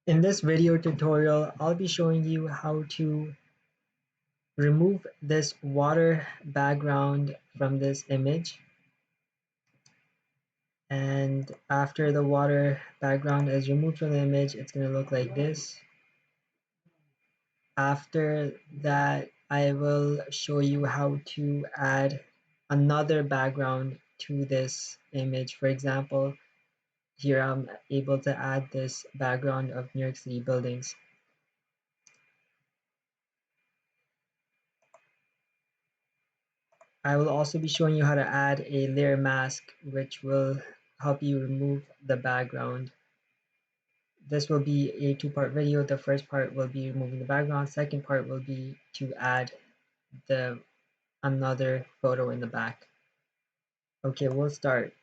In this video tutorial, I'll be showing you how to remove this water background from this image. And after the water background is removed from the image, it's going to look like this. After that, I will show you how to add another background to this image. For example, here I'm able to add this background of New York City buildings. I will also be showing you how to add a layer mask, which will help you remove the background. This will be a two-part video. The first part will be removing the background. Second part will be to add the another photo in the back. Okay, we'll start.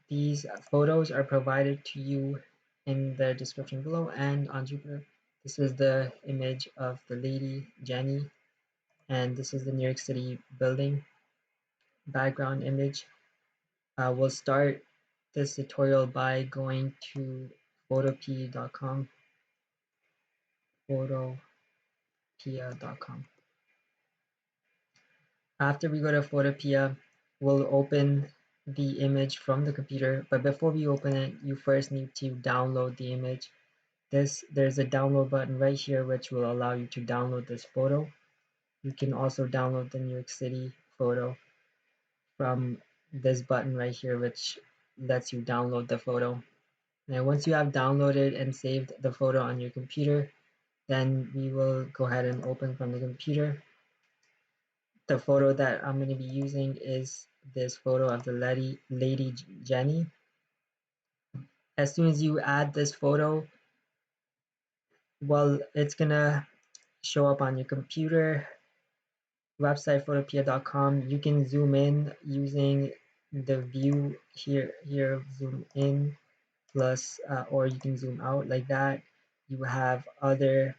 These photos are provided to you in the description below and on Jupyter. This is the image of the lady, Jenny, and this is the New York City building background image. We'll start this tutorial by going to photopea.com, photopea.com. After we go to Photopea, we'll open the image from the computer, but before we open it, you first need to download the image. There's a download button right here which will allow you to download this photo. You can also download the New York City photo from this button right here, which lets you download the photo. Now, once you have downloaded and saved the photo on your computer, then we will go ahead and open from the computer. The photo that I'm going to be using is this photo of the lady Jenny. As soon as you add this photo, well, it's going to show up on your computer website, photopea.com. You can zoom in using the view here, zoom in plus, or you can zoom out like that. You have other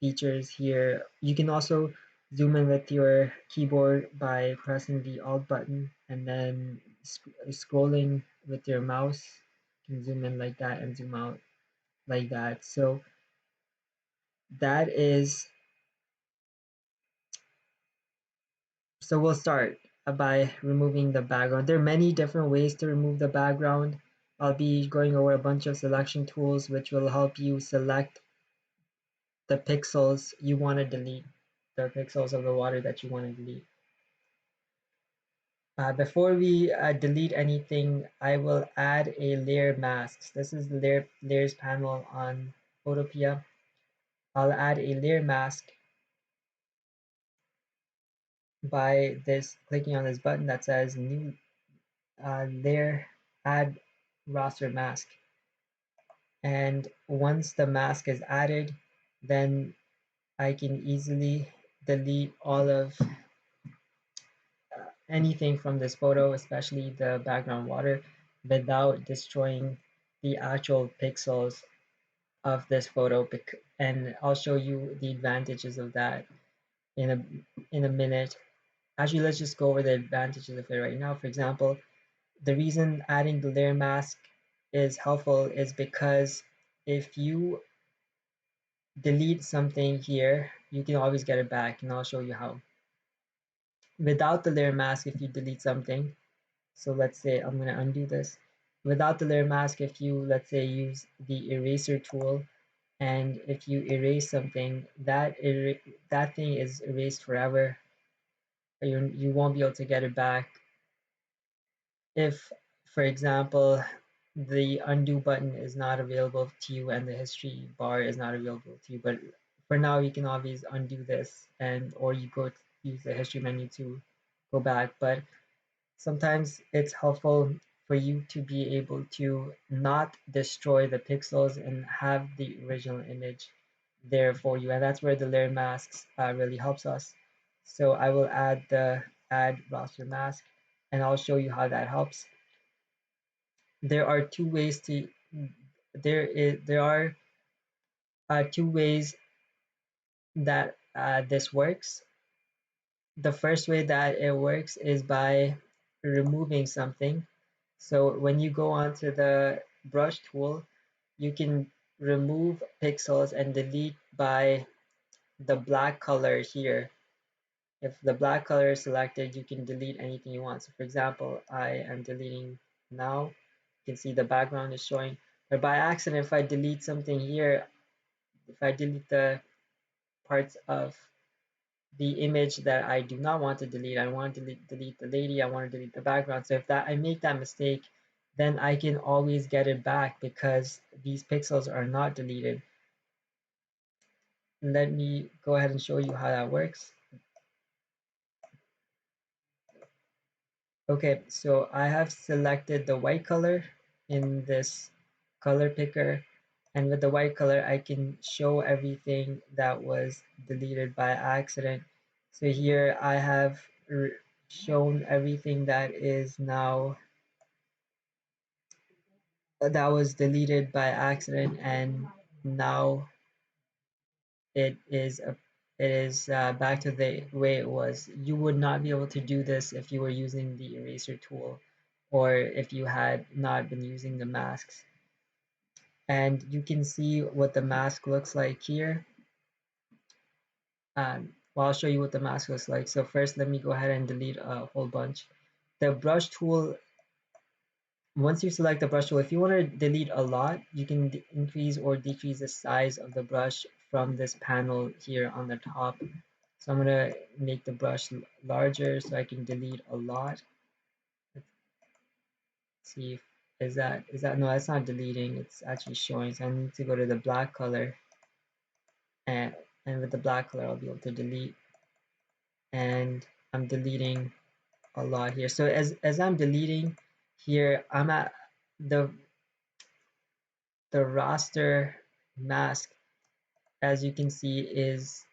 features here. You can also zoom in with your keyboard by pressing the Alt button and then scrolling with your mouse. You can zoom in like that and zoom out like that. So that is, so we'll start by removing the background. There are many different ways to remove the background. I'll be going over a bunch of selection tools which will help you select the pixels you want to delete, the pixels of the water that you want to delete. Before we delete anything, I will add a layer mask. This is the layers panel on Photopea. I'll add a layer mask by clicking on this button that says new layer, add raster mask. And once the mask is added, then I can easily delete all of anything from this photo, especially the background water, without destroying the actual pixels of this photo. And I'll show you the advantages of that in a minute. Actually, let's just go over the advantages of it right now. For example, the reason adding the layer mask is helpful is because if you delete something here, you can always get it back, and I'll show you how. Without the layer mask, if you delete something, so let's say I'm going to undo this. Without the layer mask, if you, let's say, use the eraser tool, and if you erase something, that thing is erased forever. You won't be able to get it back. If, for example, the undo button is not available to you and the history bar is not available to you, but for now you can always undo this, and or you use the history menu to go back. But sometimes it's helpful for you to be able to not destroy the pixels and have the original image there for you, and that's where the layer masks really helps us. So I will add the add raster mask, and I'll show you how that helps. There are two ways to there are two ways that this works. The first way that it works is by removing something. So when you go onto the brush tool, you can remove pixels and delete by the black color here. If the black color is selected, you can delete anything you want. So for example, I am deleting now. You can see the background is showing. But by accident, if I delete something here, if I delete the parts of the image that I do not want to delete, I want to delete the lady, I want to delete the background. So if that I make that mistake, then I can always get it back because these pixels are not deleted. Let me go ahead and show you how that works. Okay, so I have selected the white color in this color picker, and with the white color I can show everything that was deleted by accident. So here I have shown everything that is now that was deleted by accident, and now it is back to the way it was. You would not be able to do this if you were using the eraser tool or if you had not been using the masks. And you can see what the mask looks like here. Well, I'll show you what the mask looks like. So first, let me go ahead and delete a whole bunch. The brush tool, once you select the brush tool, if you want to delete a lot, you can increase or decrease the size of the brush from this panel here on the top. So I'm gonna make the brush larger so I can delete a lot. Let's see if is that no, that's not deleting, it's actually showing. So I need to go to the black color, and with the black color I'll be able to delete, and I'm deleting a lot here. So as I'm deleting here, I'm at the raster mask, as you can see, is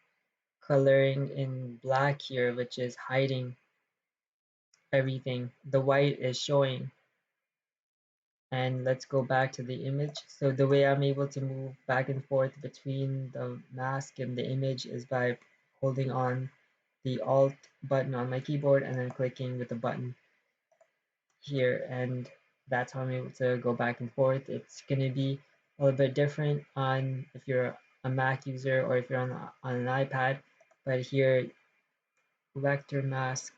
coloring in black here, which is hiding everything. The white is showing. And let's go back to the image. So the way I'm able to move back and forth between the mask and the image is by holding on the Alt button on my keyboard and then clicking with the button here, and that's how I'm able to go back and forth. It's going to be a little bit different on if you're a Mac user or if you're on an iPad, but here vector mask,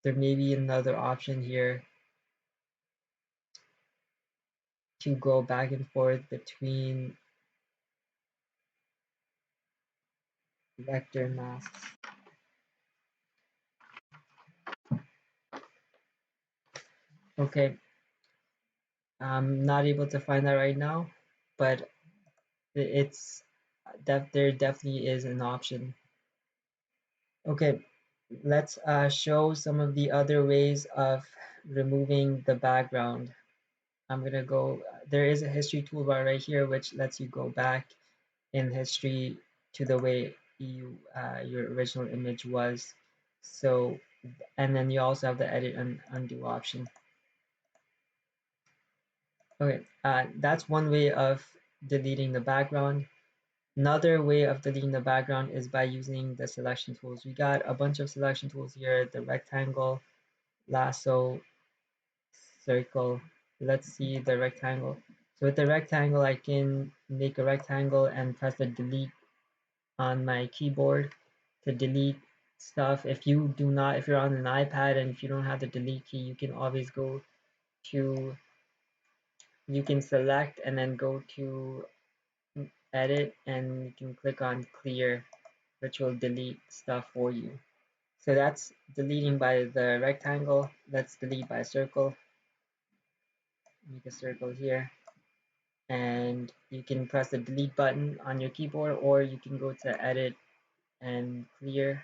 there may be another option here to go back and forth between vector masks. Okay, I'm not able to find that right now, but it's there definitely is an option. Okay, let's show some of the other ways of removing the background. I'm gonna go, there is a history toolbar right here which lets you go back in history to the way your original image was. So, and then you also have the edit and undo option. Okay, that's one way of deleting the background. Another way of deleting the background is by using the selection tools. We got a bunch of selection tools here, the rectangle, lasso, circle. Let's see the rectangle. So with the rectangle, I can make a rectangle and press the delete on my keyboard to delete stuff. If you're on an iPad and if you don't have the delete key, you can always go to, you can select and then go to edit and you can click on clear, which will delete stuff for you. So that's deleting by the rectangle. Let's delete by circle. Make a circle here. And you can press the delete button on your keyboard, or you can go to edit and clear.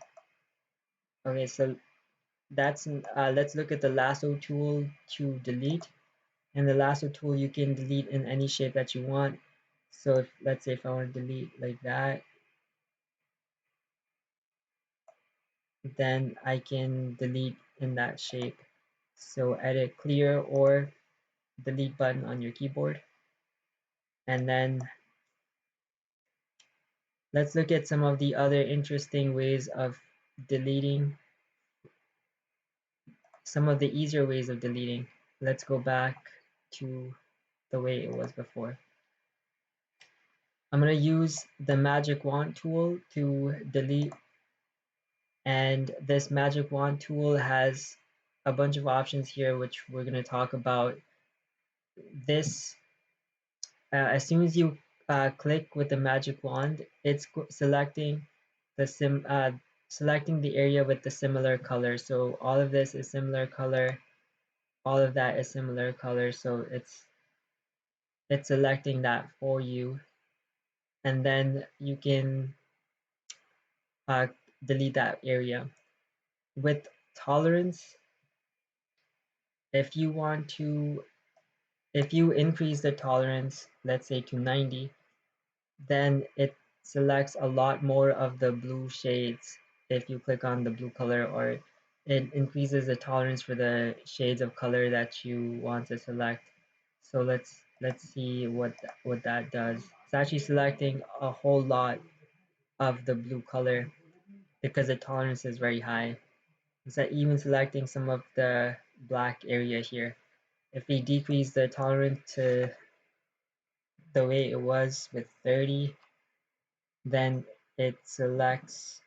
Okay, so that's let's look at the lasso tool to delete. And the lasso tool, you can delete in any shape that you want. So if, let's say if I want to delete like that, then I can delete in that shape. So edit clear or delete button on your keyboard. And then let's look at some of the other interesting ways of deleting, some of the easier ways of deleting. Let's go back to the way it was before. I'm going to use the magic wand tool to delete, and this magic wand tool has a bunch of options here which we're going to talk about. This as soon as you click with the magic wand, it's selecting the selecting the area with the similar color. So all of this is similar color, all of that is similar color. So it's selecting that for you, and then you can uh, delete that area. With tolerance, if you want to, if you increase the tolerance, let's say to 90, then it selects a lot more of the blue shades if you click on the blue color, or it increases the tolerance for the shades of color that you want to select. So let's see what that does. It's actually selecting a whole lot of the blue color because the tolerance is very high. It's even selecting some of the black area here. If we decrease the tolerance to the way it was with 30, then it selects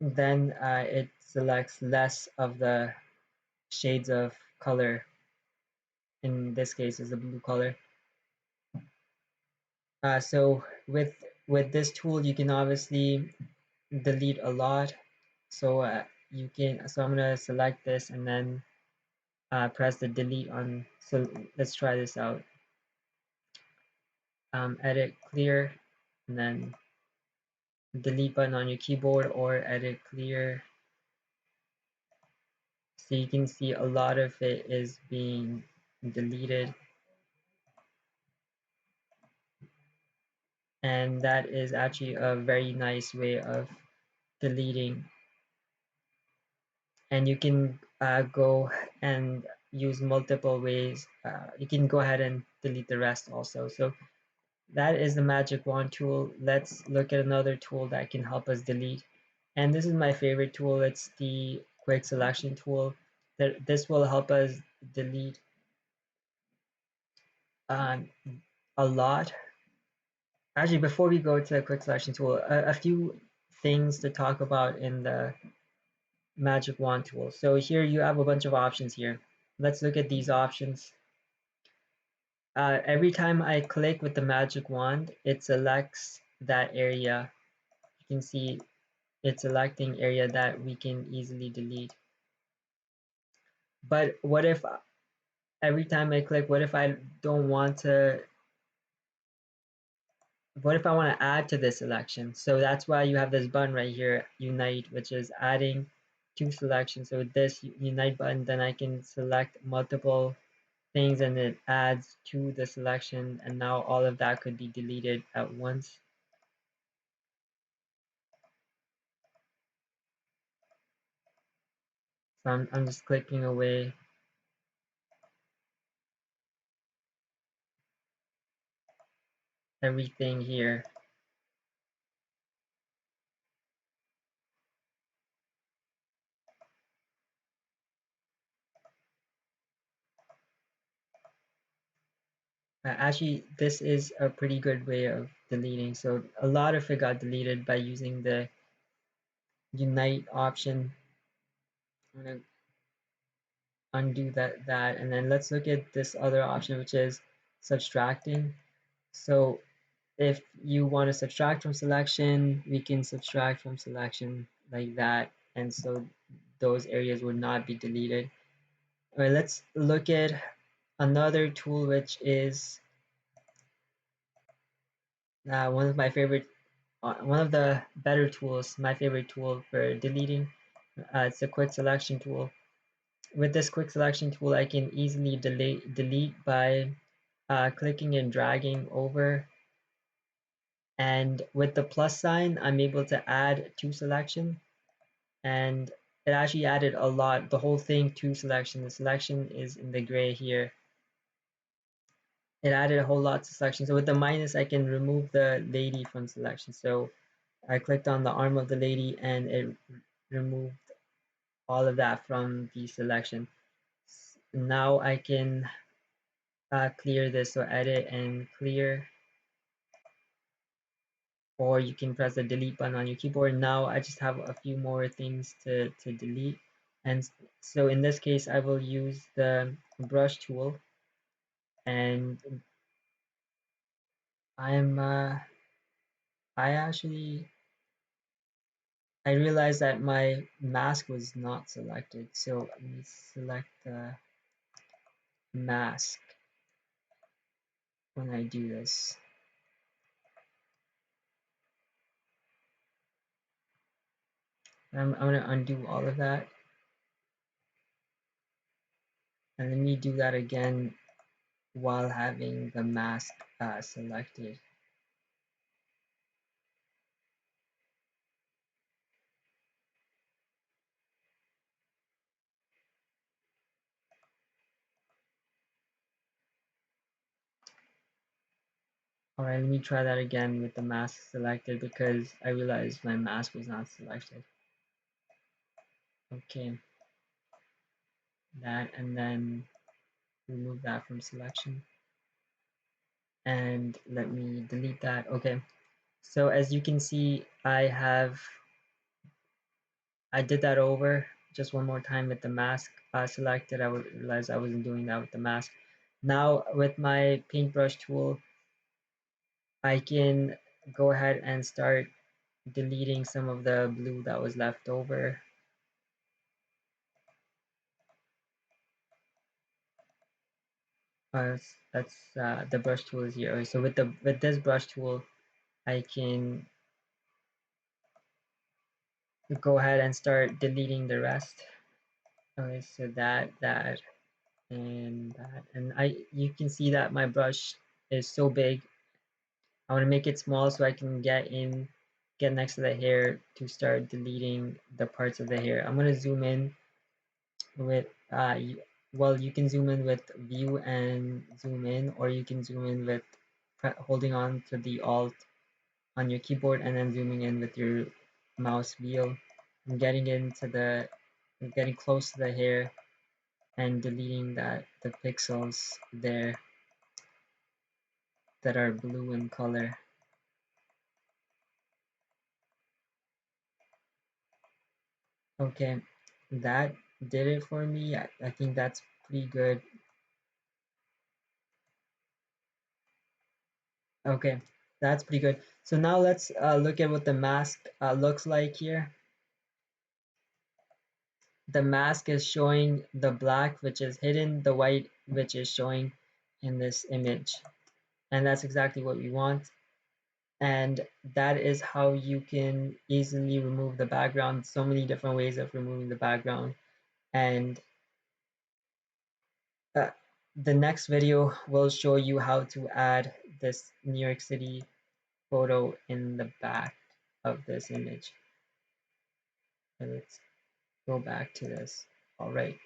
it selects less of the shades of color. In this case is the blue color. So with this tool you can obviously delete a lot. So you can, so I'm gonna select this and then press the delete on. So let's try this out. Edit clear and then delete button on your keyboard, or edit clear. So you can see a lot of it is being deleted, and that is actually a very nice way of deleting. And you can go and use multiple ways. You can go ahead and delete the rest also. So that is the magic wand tool. Let's look at another tool that can help us delete. And this is my favorite tool. It's the quick selection tool. This will help us delete um, a lot. Actually, before we go to the quick selection tool, a few things to talk about in the magic wand tool. So here you have a bunch of options here. Let's look at these options. Every time I click with the magic wand, it selects that area. You can see it's selecting area that we can easily delete. But what if every time I click, what if I don't want to, what if I want to add to this selection? So that's why you have this button right here, Unite, which is adding to selection. So with this Unite button, then I can select multiple things and it adds to the selection, and now all of that could be deleted at once. So I'm just clicking away. Everything here. Actually, this is a pretty good way of deleting. So a lot of it got deleted by using the Unite option. I'm gonna undo that, and then let's look at this other option, which is subtracting. So if you want to subtract from selection, we can subtract from selection like that, and so those areas would not be deleted. All right, let's look at another tool, which is one of my favorite, one of the better tools, my favorite tool for deleting. It's a quick selection tool. With this quick selection tool, I can easily delete by clicking and dragging over. And with the plus sign, I'm able to add to selection. And it actually added a lot, the whole thing to selection. The selection is in the gray here. It added a whole lot to selection. So with the minus, I can remove the lady from selection. So I clicked on the arm of the lady and it removed all of that from the selection. now I can clear this. So edit and clear, or you can press the delete button on your keyboard. Now I just have a few more things to delete. And so in this case, I will use the brush tool, and I'm I actually I realized that my mask was not selected. So let me select the mask when I do this. I'm going to undo all of that. And let me do that again while having the mask selected. All right, let me try that again with the mask selected because I realized my mask was not selected. Okay, that, and then remove that from selection. And let me delete that. Okay, so as you can see, I did that over just one more time with the mask selected. I realized I wasn't doing that with the mask. Now with my paintbrush tool, I can go ahead and start deleting some of the blue that was left over. That's the brush tool is here. So with this brush tool, I can go ahead and start deleting the rest. Okay, so that, and that, and you can see that my brush is so big. I want to make it small so I can get next to the hair to start deleting the parts of the hair. I'm going to zoom in with well, you can zoom in with view and zoom in, or you can zoom in with holding on to the alt on your keyboard and then zooming in with your mouse wheel. I'm getting close to the hair and deleting the pixels there that are blue in color. Okay, that did it for me. I think that's pretty good. Okay, that's pretty good. So now let's look at what the mask looks like here. The mask is showing the black, which is hidden, the white, which is showing in this image. And that's exactly what we want. And that is how you can easily remove the background. So many different ways of removing the background. And uh, the next video will show you how to add this New York City photo in the back of this image. And let's go back to this. All right.